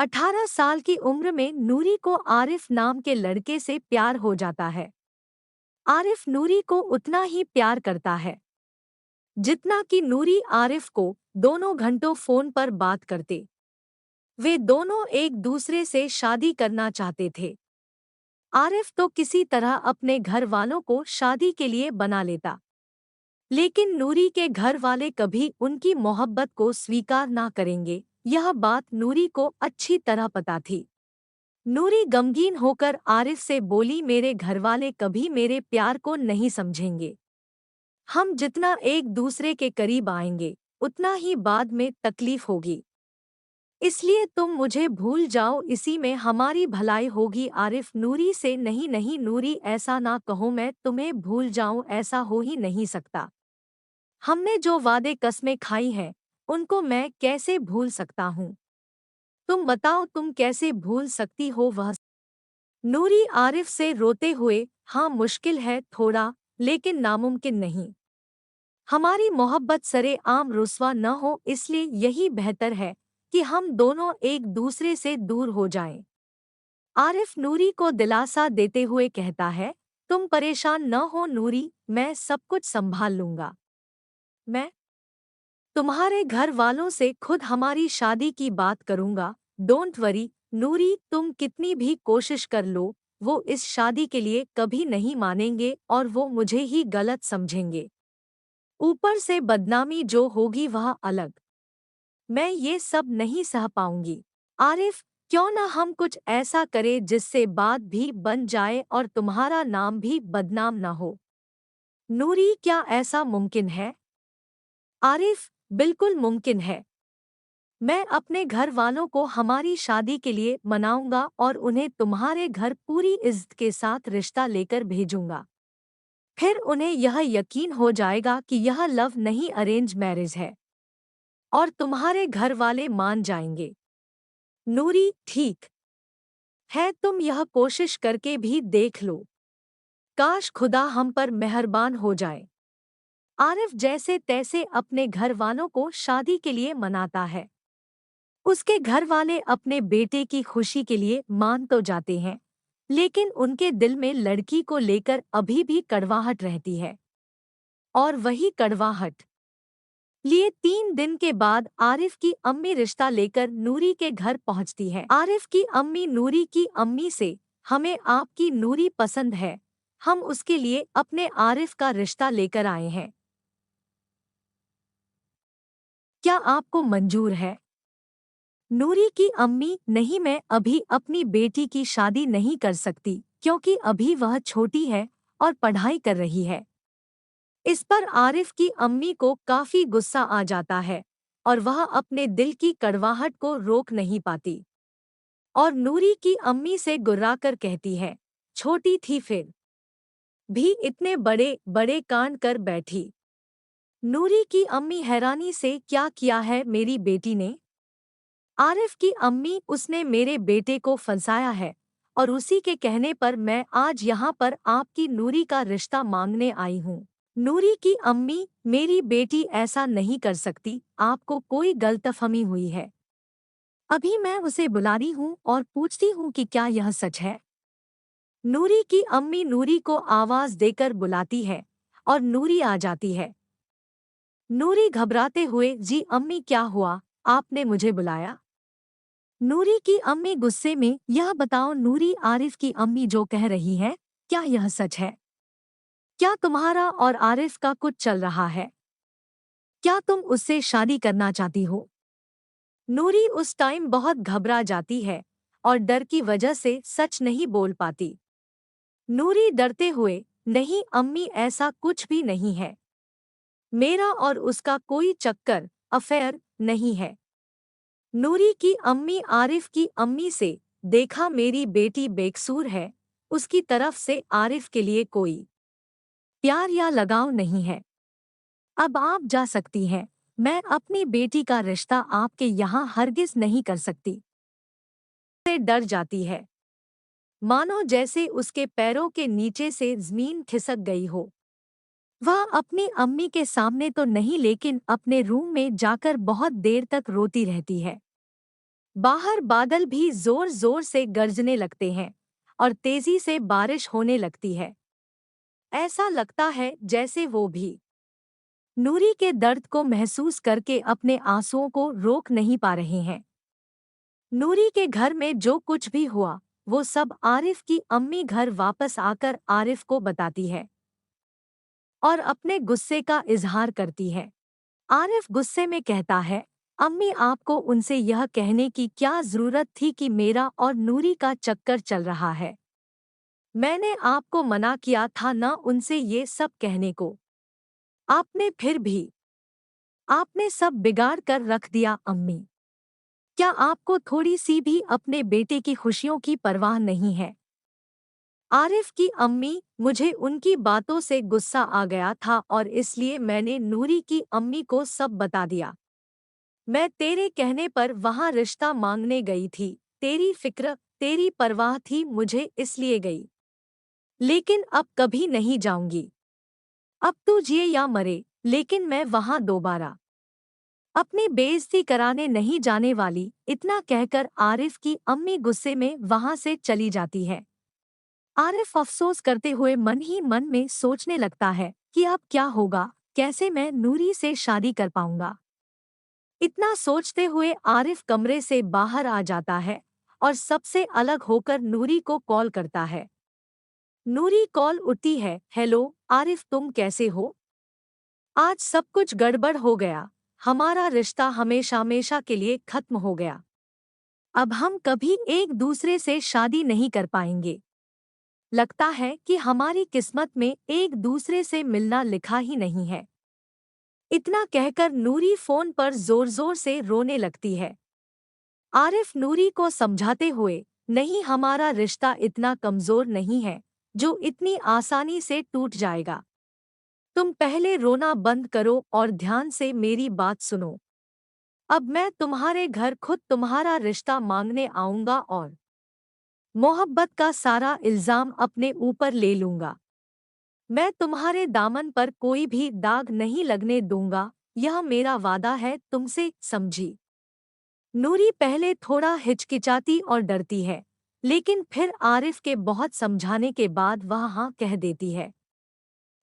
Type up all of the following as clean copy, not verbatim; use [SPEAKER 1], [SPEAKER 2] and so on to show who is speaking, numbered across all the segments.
[SPEAKER 1] 18 साल की उम्र में नूरी को आरिफ नाम के लड़के से प्यार हो जाता है। आरिफ नूरी को उतना ही प्यार करता है जितना कि नूरी आरिफ को। दोनों घंटों फोन पर बात करते। वे दोनों एक दूसरे से शादी करना चाहते थे। आरिफ तो किसी तरह अपने घर वालों को शादी के लिए बना लेता, लेकिन नूरी के घर वाले कभी उनकी मोहब्बत को स्वीकार ना करेंगे, यह बात नूरी को अच्छी तरह पता थी। नूरी गमगीन होकर आरिफ से बोली, मेरे घरवाले कभी मेरे प्यार को नहीं समझेंगे। हम जितना एक दूसरे के करीब आएंगे उतना ही बाद में तकलीफ होगी, इसलिए तुम मुझे भूल जाओ, इसी में हमारी भलाई होगी। आरिफ नूरी से, नहीं नहीं नूरी, ऐसा ना कहो, मैं तुम्हें भूल जाऊं ऐसा हो ही नहीं सकता। हमने जो वादे कस्में खाई हैं उनको मैं कैसे भूल सकता हूँ। तुम बताओ, तुम कैसे भूल सकती हो वह। नूरी आरिफ से रोते हुए, हाँ मुश्किल है थोड़ा, लेकिन नामुमकिन नहीं। हमारी मोहब्बत सरे आम रुस्वा न हो, इसलिए यही बेहतर है कि हम दोनों एक दूसरे से दूर हो जाएं। आरिफ नूरी को दिलासा देते हुए कहता है, तुम परेशान न हो नूरी, मैं सब कुछ संभाल लूंगा। मैं तुम्हारे घर वालों से खुद हमारी शादी की बात करूंगा। डोंट वरी नूरी, तुम कितनी भी कोशिश कर लो, वो इस शादी के लिए कभी नहीं मानेंगे और वो मुझे ही गलत समझेंगे। ऊपर से बदनामी जो होगी वह अलग। मैं ये सब नहीं सह पाऊंगी। आरिफ, क्यों ना हम कुछ ऐसा करें जिससे बात भी बन जाए और तुम्हारा नाम भी बदनाम ना हो। नूरी, क्या ऐसा मुमकिन है? आरिफ, बिल्कुल मुमकिन है। मैं अपने घर वालों को हमारी शादी के लिए मनाऊंगा और उन्हें तुम्हारे घर पूरी इज्जत के साथ रिश्ता लेकर भेजूंगा। फिर उन्हें यह यकीन हो जाएगा कि यह लव नहीं अरेंज मैरिज है, और तुम्हारे घर वाले मान जाएंगे। नूरी, ठीक है, तुम यह कोशिश करके भी देख लो। काश खुदा हम पर मेहरबान हो जाए। आरिफ जैसे तैसे अपने घर वालों को शादी के लिए मनाता है। उसके घर वाले अपने बेटे की खुशी के लिए मान तो जाते हैं, लेकिन उनके दिल में लड़की को लेकर अभी भी कड़वाहट रहती है। और वही कड़वाहट लिए 3 दिन के बाद आरिफ की अम्मी रिश्ता लेकर नूरी के घर पहुंचती है। आरिफ की अम्मी नूरी की अम्मी से, हमें आपकी नूरी पसंद है, हम उसके लिए अपने आरिफ का रिश्ता लेकर आए हैं। क्या आपको मंजूर है? नूरी की अम्मी, नहीं, मैं अभी अपनी बेटी की शादी नहीं कर सकती क्योंकि अभी वह छोटी है और पढ़ाई कर रही है। इस पर आरिफ की अम्मी को काफी गुस्सा आ जाता है और वह अपने दिल की कड़वाहट को रोक नहीं पाती और नूरी की अम्मी से गुर्राकर कहती है, छोटी थी फिर भी इतने बड़े बड़े कांड कर बैठी। नूरी की अम्मी हैरानी से, क्या किया है मेरी बेटी ने? आरिफ की अम्मी, उसने मेरे बेटे को फंसाया है और उसी के कहने पर मैं आज यहाँ पर आपकी नूरी का रिश्ता मांगने आई हूँ। नूरी की अम्मी, मेरी बेटी ऐसा नहीं कर सकती, आपको कोई गलतफहमी हुई है। अभी मैं उसे बुला रही हूँ और पूछती हूँ कि क्या यह सच है। नूरी की अम्मी नूरी को आवाज देकर बुलाती है और नूरी आ जाती है। नूरी घबराते हुए, जी अम्मी, क्या हुआ, आपने मुझे बुलाया? नूरी की अम्मी गुस्से में, यह बताओ नूरी, आरिफ की अम्मी जो कह रही है, क्या यह सच है? क्या तुम्हारा और आरिफ का कुछ चल रहा है? क्या तुम उससे शादी करना चाहती हो? नूरी उस टाइम बहुत घबरा जाती है और डर की वजह से सच नहीं बोल पाती। नूरी डरते हुए, नहीं अम्मी, ऐसा कुछ भी नहीं है। मेरा और उसका कोई चक्कर, अफेयर नहीं है। नूरी की अम्मी आरिफ की अम्मी से, देखा मेरी बेटी बेकसूर है, उसकी तरफ से आरिफ के लिए कोई प्यार या लगाव नहीं है। अब आप जा सकती हैं, मैं अपनी बेटी का रिश्ता आपके यहाँ हरगिज नहीं कर सकती। से डर जाती है, मानो जैसे उसके पैरों के नीचे से जमीन खिसक गई हो। वह अपनी अम्मी के सामने तो नहीं, लेकिन अपने रूम में जाकर बहुत देर तक रोती रहती है। बाहर बादल भी जोर जोर से गरजने लगते हैं और तेजी से बारिश होने लगती है। ऐसा लगता है जैसे वो भी नूरी के दर्द को महसूस करके अपने आंसुओं को रोक नहीं पा रहे हैं। नूरी के घर में जो कुछ भी हुआ वो सब आरिफ की अम्मी घर वापस आकर आरिफ को बताती है और अपने गुस्से का इजहार करती है। आरिफ गुस्से में कहता है, अम्मी आपको उनसे यह कहने की क्या जरूरत थी कि मेरा और नूरी का चक्कर चल रहा है। मैंने आपको मना किया था ना उनसे ये सब कहने को। आपने फिर भी आपने सब बिगाड़ कर रख दिया अम्मी। क्या आपको थोड़ी सी भी अपने बेटे की खुशियों की परवाह नहीं है। आरिफ की अम्मी, मुझे उनकी बातों से गुस्सा आ गया था और इसलिए मैंने नूरी की अम्मी को सब बता दिया। मैं तेरे कहने पर वहां रिश्ता मांगने गई थी, तेरी फिक्र तेरी परवाह थी मुझे इसलिए गई। लेकिन अब कभी नहीं जाऊंगी। अब तू जिए या मरे, लेकिन मैं वहां दोबारा अपनी बेइज्जती कराने नहीं जाने वाली। इतना कहकर आरिफ की अम्मी गुस्से में वहां से चली जाती है। आरिफ अफसोस करते हुए मन ही मन में सोचने लगता है कि अब क्या होगा, कैसे मैं नूरी से शादी कर पाऊंगा। इतना सोचते हुए आरिफ कमरे से बाहर आ जाता है और सबसे अलग होकर नूरी को कॉल करता है। नूरी कॉल उठती है, हेलो आरिफ, तुम कैसे हो? आज सब कुछ गड़बड़ हो गया। हमारा रिश्ता हमेशा हमेशा के लिए खत्म हो गया। अब हम कभी एक दूसरे से शादी नहीं कर पाएंगे। लगता है कि हमारी किस्मत में एक दूसरे से मिलना लिखा ही नहीं है। इतना कहकर नूरी फोन पर जोर जोर से रोने लगती है। आरिफ नूरी को समझाते हुए, नहीं हमारा रिश्ता इतना कमजोर नहीं है जो इतनी आसानी से टूट जाएगा। तुम पहले रोना बंद करो और ध्यान से मेरी बात सुनो। अब मैं तुम्हारे घर खुद तुम्हारा रिश्ता मांगने आऊंगा और मोहब्बत का सारा इल्जाम अपने ऊपर ले लूंगा। मैं तुम्हारे दामन पर कोई भी दाग नहीं लगने दूंगा, यह मेरा वादा है तुमसे, समझी? नूरी पहले थोड़ा हिचकिचाती और डरती है, लेकिन फिर आरिफ के बहुत समझाने के बाद वह हाँ कह देती है।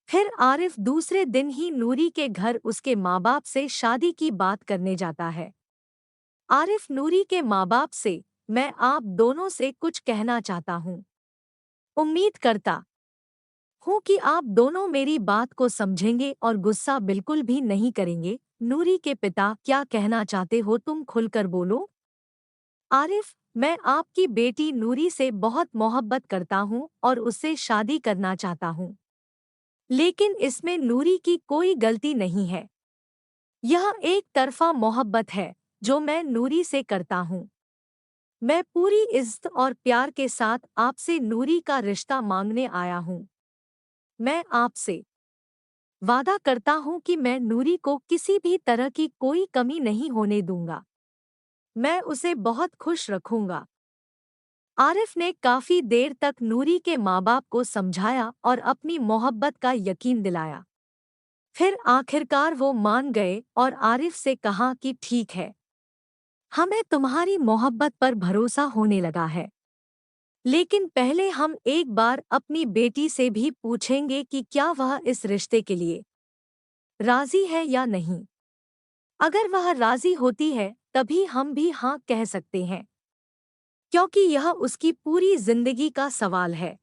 [SPEAKER 1] फिर आरिफ दूसरे दिन ही नूरी के घर उसके माँ बाप से शादी की बात करने जाता है। आरिफ नूरी के माँ बाप से, मैं आप दोनों से कुछ कहना चाहता हूँ। उम्मीद करता हूँ कि आप दोनों मेरी बात को समझेंगे और गुस्सा बिल्कुल भी नहीं करेंगे। नूरी के पिता, क्या कहना चाहते हो तुम, खुलकर बोलो। आरिफ, मैं आपकी बेटी नूरी से बहुत मोहब्बत करता हूँ और उससे शादी करना चाहता हूँ। लेकिन इसमें नूरी की कोई गलती नहीं है। यह एक तरफा मोहब्बत है जो मैं नूरी से करता हूँ। मैं पूरी इज्जत और प्यार के साथ आपसे नूरी का रिश्ता मांगने आया हूँ। मैं आपसे वादा करता हूँ कि मैं नूरी को किसी भी तरह की कोई कमी नहीं होने दूंगा। मैं उसे बहुत खुश रखूंगा। आरिफ ने काफी देर तक नूरी के माँ बाप को समझाया और अपनी मोहब्बत का यकीन दिलाया। फिर आखिरकार वो मान गए और आरिफ से कहा कि ठीक है, हमें तुम्हारी मोहब्बत पर भरोसा होने लगा है। लेकिन पहले हम एक बार अपनी बेटी से भी पूछेंगे कि क्या वह इस रिश्ते के लिए राजी है या नहीं। अगर वह राजी होती है तभी हम भी हाँ कह सकते हैं, क्योंकि यह उसकी पूरी जिंदगी का सवाल है।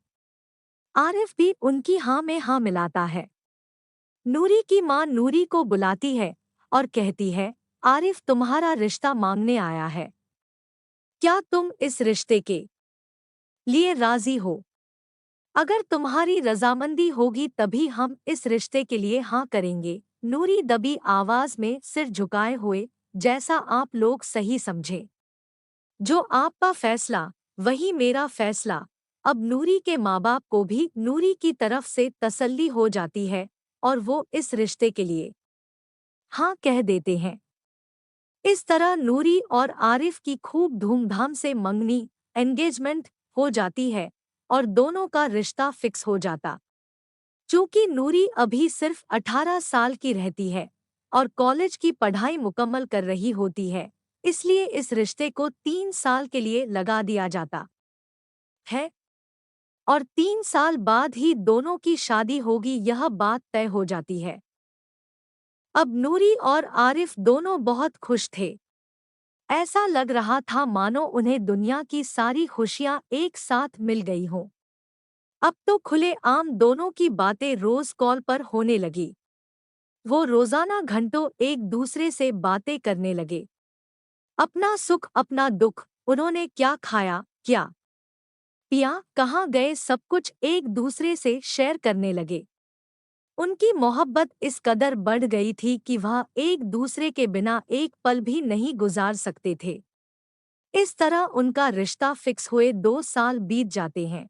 [SPEAKER 1] आरिफ भी उनकी हाँ में हाँ मिलाता है। नूरी की माँ नूरी को बुलाती है और कहती है, आरिफ तुम्हारा रिश्ता मांगने आया है। क्या तुम इस रिश्ते के लिए राजी हो? अगर तुम्हारी रजामंदी होगी तभी हम इस रिश्ते के लिए हाँ करेंगे। नूरी दबी आवाज में सिर झुकाए हुए, जैसा आप लोग सही समझे। जो आपका फैसला वही मेरा फैसला। अब नूरी के माँ बाप को भी नूरी की तरफ से तसल्ली हो जाती है और वो इस रिश्ते के लिए हाँ कह देते हैं। इस तरह नूरी और आरिफ की खूब धूमधाम से मंगनी एंगेजमेंट हो जाती है और दोनों का रिश्ता फिक्स हो जाता। चूंकि नूरी अभी सिर्फ 18 साल की रहती है और कॉलेज की पढ़ाई मुकम्मल कर रही होती है, इसलिए इस रिश्ते को 3 साल के लिए लगा दिया जाता है और 3 साल बाद ही दोनों की शादी होगी, यह बात तय हो जाती है। अब नूरी और आरिफ दोनों बहुत खुश थे। ऐसा लग रहा था मानो उन्हें दुनिया की सारी खुशियां एक साथ मिल गई हों। अब तो खुले आम दोनों की बातें रोज कॉल पर होने लगी। वो रोजाना घंटों एक दूसरे से बातें करने लगे। अपना सुख अपना दुख, उन्होंने क्या खाया, क्या पिया, कहाँ गए, सब कुछ एक दूसरे से शेयर करने लगे। उनकी मोहब्बत इस कदर बढ़ गई थी कि वह एक दूसरे के बिना एक पल भी नहीं गुजार सकते थे। इस तरह उनका रिश्ता फिक्स हुए 2 साल बीत जाते हैं।